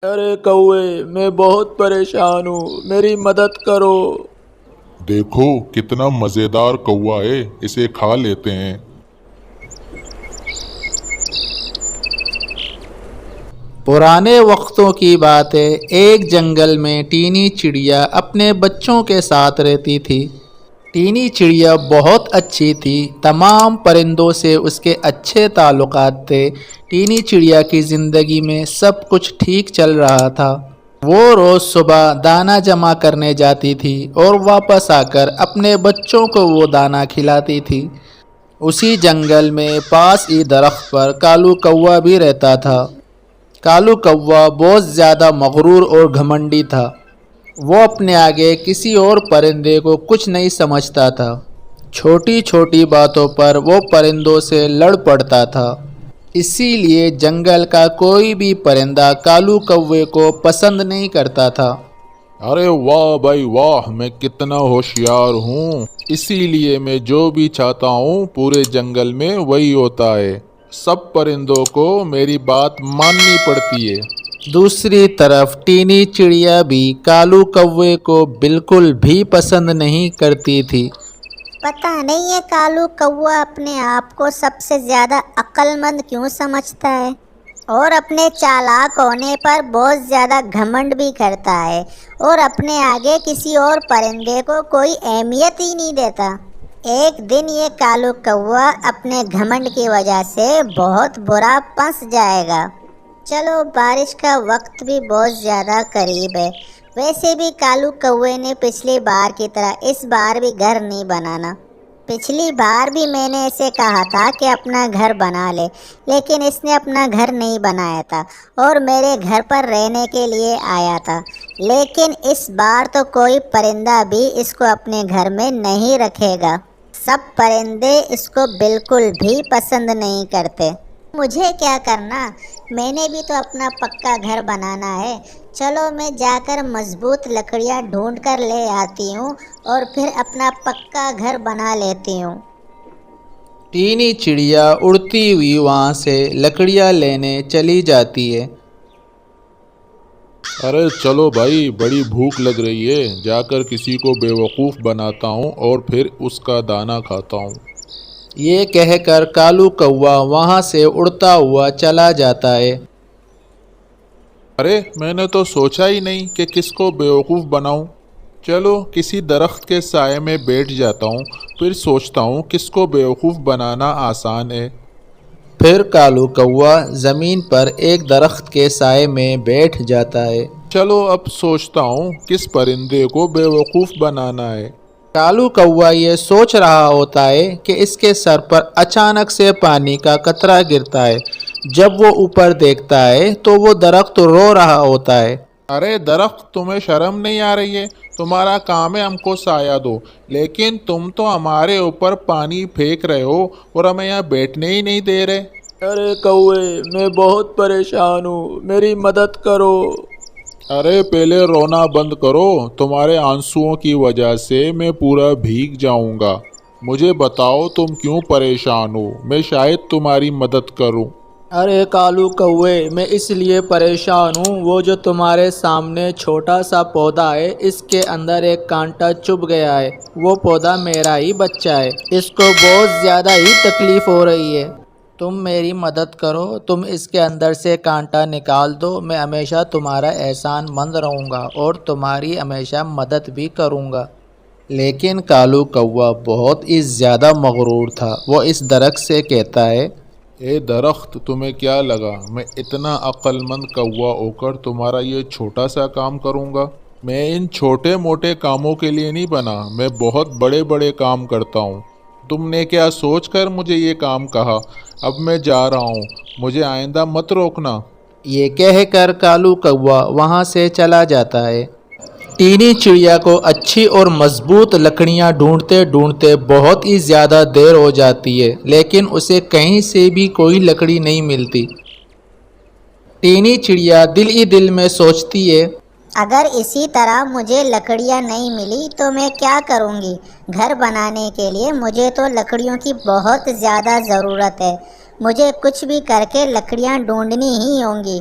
ارے کوے، میں بہت پریشان ہوں، میری مدد کرو۔ دیکھو کتنا مزیدار کوا ہے، اسے کھا لیتے ہیں۔ پرانے وقتوں کی بات ہے، ایک جنگل میں ٹینی چڑیا اپنے بچوں کے ساتھ رہتی تھی۔ ٹینی چڑیا بہت اچھی تھی، تمام پرندوں سے اس کے اچھے تعلقات تھے۔ ٹینی چڑیا کی زندگی میں سب کچھ ٹھیک چل رہا تھا۔ وہ روز صبح دانہ جمع کرنے جاتی تھی اور واپس آ کر اپنے بچوں کو وہ دانہ کھلاتی تھی۔ اسی جنگل میں پاس ہی درخت پر کالو کوا بھی رہتا تھا۔ کالو کوا بہت زیادہ مغرور اور گھمنڈی تھا۔ وہ اپنے آگے کسی اور پرندے کو کچھ نہیں سمجھتا تھا۔ چھوٹی چھوٹی باتوں پر وہ پرندوں سے لڑ پڑتا تھا۔ اسی لیے جنگل کا کوئی بھی پرندہ کالو کوے کو پسند نہیں کرتا تھا۔ ارے واہ بھائی واہ، میں کتنا ہوشیار ہوں، اسی لیے میں جو بھی چاہتا ہوں پورے جنگل میں وہی ہوتا ہے۔ سب پرندوں کو میری بات ماننی پڑتی ہے۔ دوسری طرف ٹینی چڑیا بھی کالو کوے کو بالکل بھی پسند نہیں کرتی تھی۔ پتہ نہیں یہ کالو کوا اپنے آپ کو سب سے زیادہ عقل مند کیوں سمجھتا ہے اور اپنے چالاک ہونے پر بہت زیادہ گھمنڈ بھی کرتا ہے اور اپنے آگے کسی اور پرندے کو کوئی اہمیت ہی نہیں دیتا۔ ایک دن یہ کالو کوا اپنے گھمنڈ کی وجہ سے بہت برا پھنس جائے گا۔ چلو بارش کا وقت بھی بہت زیادہ قریب ہے، ویسے بھی کالو کوے نے پچھلی بار کی طرح اس بار بھی گھر نہیں بنانا۔ پچھلی بار بھی میں نے اسے کہا تھا کہ اپنا گھر بنا لے، لیکن اس نے اپنا گھر نہیں بنایا تھا اور میرے گھر پر رہنے کے لیے آیا تھا۔ لیکن اس بار تو کوئی پرندہ بھی اس کو اپنے گھر میں نہیں رکھے گا۔ سب پرندے اس کو بالکل بھی پسند نہیں کرتے۔ مجھے کیا کرنا، میں نے بھی تو اپنا پکا گھر بنانا ہے۔ چلو میں جا کر مضبوط لکڑیاں ڈھونڈ کر لے آتی ہوں اور پھر اپنا پکا گھر بنا لیتی ہوں۔ ٹینی چڑیا اڑتی ہوئی وہاں سے لکڑیاں لینے چلی جاتی ہے۔ ارے چلو بھائی، بڑی بھوک لگ رہی ہے، جا کر کسی کو بیوقوف بناتا ہوں اور پھر اس کا دانہ کھاتا ہوں۔ یہ کہہ کر کالو کوا وہاں سے اڑتا ہوا چلا جاتا ہے۔ ارے میں نے تو سوچا ہی نہیں کہ کس کو بیوقوف بناؤں۔ چلو کسی درخت کے سائے میں بیٹھ جاتا ہوں، پھر سوچتا ہوں کس کو بیوقوف بنانا آسان ہے۔ پھر کالو کوا زمین پر ایک درخت کے سائے میں بیٹھ جاتا ہے۔ چلو اب سوچتا ہوں کس پرندے کو بیوقوف بنانا ہے۔ کالو کوا یہ سوچ رہا ہوتا ہے کہ اس کے سر پر اچانک سے پانی کا قطرہ گرتا ہے۔ جب وہ اوپر دیکھتا ہے تو وہ درخت رو رہا ہوتا ہے۔ ارے درخت، تمہیں شرم نہیں آ رہی ہے؟ تمہارا کام ہے ہم کو سایہ دو، لیکن تم تو ہمارے اوپر پانی پھینک رہے ہو اور ہمیں یہاں بیٹھنے ہی نہیں دے رہے۔ ارے کوے، میں بہت پریشان ہوں، میری مدد کرو۔ ارے پہلے رونا بند کرو، تمہارے آنسوؤں کی وجہ سے میں پورا بھیگ جاؤں گا۔ مجھے بتاؤ تم کیوں پریشان ہو، میں شاید تمہاری مدد کروں۔ ارے کالو کوے، میں اس لیے پریشان ہوں، وہ جو تمہارے سامنے چھوٹا سا پودا ہے، اس کے اندر ایک کانٹا چبھ گیا ہے۔ وہ پودا میرا ہی بچہ ہے، اس کو بہت زیادہ ہی تکلیف ہو رہی ہے۔ تم میری مدد کرو، تم اس کے اندر سے کانٹا نکال دو، میں ہمیشہ تمہارا احسان مند رہوں گا اور تمہاری ہمیشہ مدد بھی کروں گا۔ لیکن کالو کوا بہت ہی زیادہ مغرور تھا۔ وہ اس درخت سے کہتا ہے، اے درخت، تمہیں کیا لگا میں اتنا عقل مند کوا ہو کر تمہارا یہ چھوٹا سا کام کروں گا؟ میں ان چھوٹے موٹے کاموں کے لیے نہیں بنا، میں بہت بڑے بڑے کام کرتا ہوں۔ تم نے کیا سوچ کر مجھے یہ کام کہا؟ اب میں جا رہا ہوں، مجھے آئندہ مت روکنا۔ یہ کہہ کر کالو کوا وہاں سے چلا جاتا ہے۔ ٹینی چڑیا کو اچھی اور مضبوط لکڑیاں ڈھونڈتے ڈھونڈتے بہت ہی زیادہ دیر ہو جاتی ہے، لیکن اسے کہیں سے بھی کوئی لکڑی نہیں ملتی۔ ٹینی چڑیا دل ہی دل میں سوچتی ہے، اگر اسی طرح مجھے لکڑیاں نہیں ملی تو میں کیا کروں گی؟ گھر بنانے کے لیے مجھے تو لکڑیوں کی بہت زیادہ ضرورت ہے۔ مجھے کچھ بھی کر کے لکڑیاں ڈھونڈنی ہی ہوں گی۔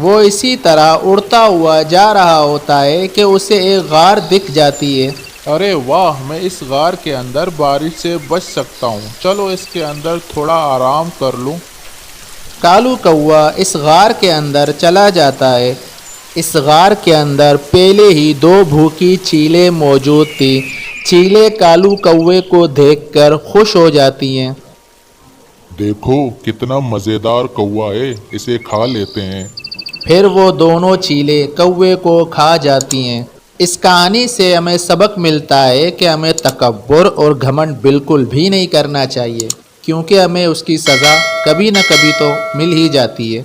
وہ اسی طرح اڑتا ہوا جا رہا ہوتا ہے کہ اسے ایک غار دکھ جاتی ہے۔ ارے واہ، میں اس غار کے اندر بارش سے بچ سکتا ہوں، چلو اس کے اندر تھوڑا آرام کر لوں۔ کالو کوا اس غار کے اندر چلا جاتا ہے۔ اس غار کے اندر پہلے ہی 2 بھوکی چیلیں موجود تھی۔ چیلیں کالو کوے کو دیکھ کر خوش ہو جاتی ہیں۔ دیکھو کتنا مزیدار کوا ہے، اسے کھا لیتے ہیں۔ پھر وہ دونوں چیلیں کوے کو کھا جاتی ہیں۔ اس کہانی سے ہمیں سبق ملتا ہے کہ ہمیں تکبر اور گھمنڈ بالکل بھی نہیں کرنا چاہیے، کیونکہ ہمیں اس کی سزا کبھی نہ کبھی تو مل ہی جاتی ہے۔